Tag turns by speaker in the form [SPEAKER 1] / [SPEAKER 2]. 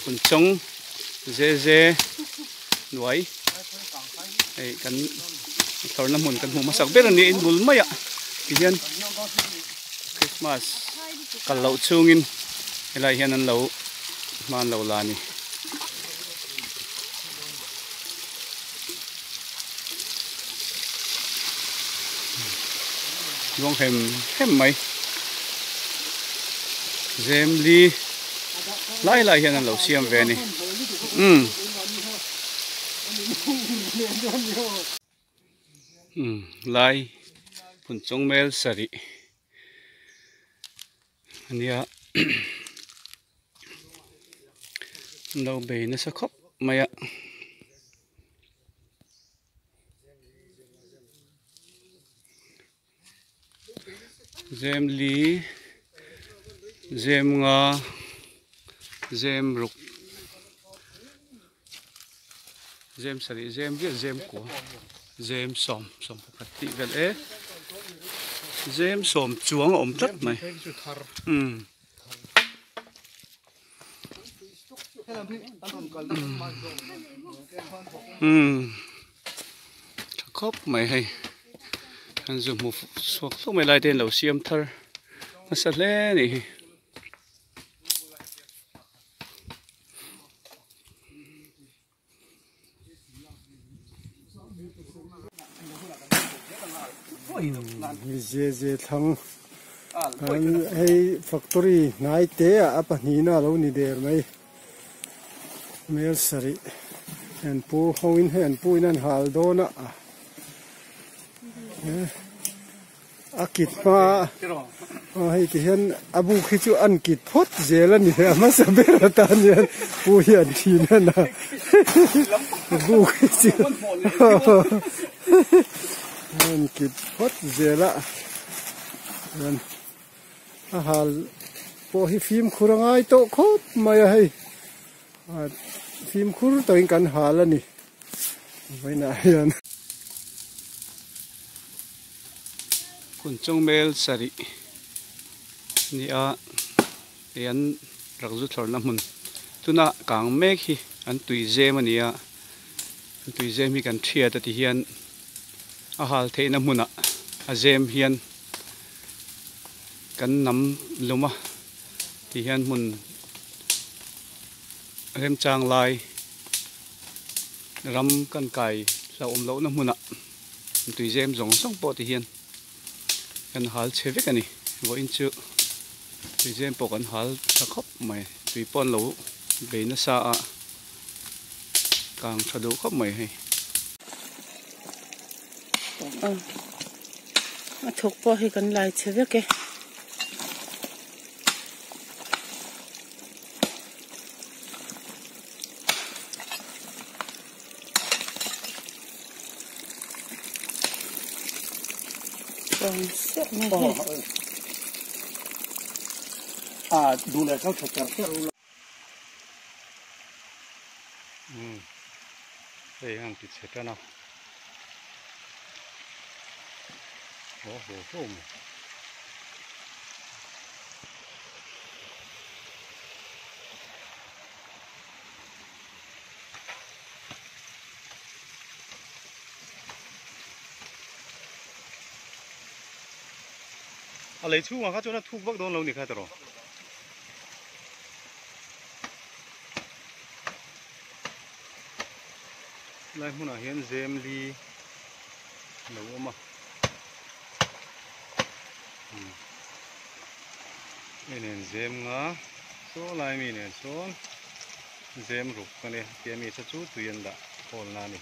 [SPEAKER 1] phun trống dê nuôi ấy cần thổi năm hồn cần hùm sắc biết là ní bún mấy ạ thì hiện Christmas cần lẩu chung in hay là hiện ăn lẩu mà ăn lẩu là nè vong hem mấy dêm li lại hiện ăn lẩu xiêm về nè lại phun trống mel sari anh ya đâu bể nó sẽ khóc mày ạ dêm lý dêm ngà dêm rục dêm sari dêm viết dêm của dêm sòm phát tị về dêm sòm chuông ổm tất mày khóc mày hay anh dùng một suốt lúc mày lại tên lẩu xiêm thơ nó sạch lẽ này
[SPEAKER 2] dê thằng hay factory nãy té à apa ni na lo ni der mai mel sari en pu hoin hen pu in hal do na akit pa hay thì hen abu khi chu ăn kit phốt dê là ni mà sao biết là tan hen pu hiện thì na abu khi chu ăn kit phốt dê là hal po hi phim khurangai to khop mai hay phim khur to in kan hal ani vai na yan
[SPEAKER 1] phun trống mel sari ni a yan rakzu thor na mun tuna kang mek hi an tui zem ani a an tui zem hi kan thia ta ti hian a hal the na muna a zem hian kan nắm luma thì hiện mun rem chang lai ram kan kai la lỗ na muna tùy jem zong song po thì hiện kan hal chevek ani vo in chu tùy jem po kan hal ta khop mai tùy pon lo be na sa a kang thadu khop mai hay
[SPEAKER 3] thục po hi kan lai chevek ke
[SPEAKER 2] đủ lại các thực phẩm
[SPEAKER 1] đây hàng thịt sét ra nào hồ lấy chú mà các chỗ nó thu vác đó lâu thì khai rồi lại hôm nào hiện dêm đi nấu mà mình nên dêm ngã số lại mình nên số dêm rục cái này kia mình sẽ chú tùy đã hồn là này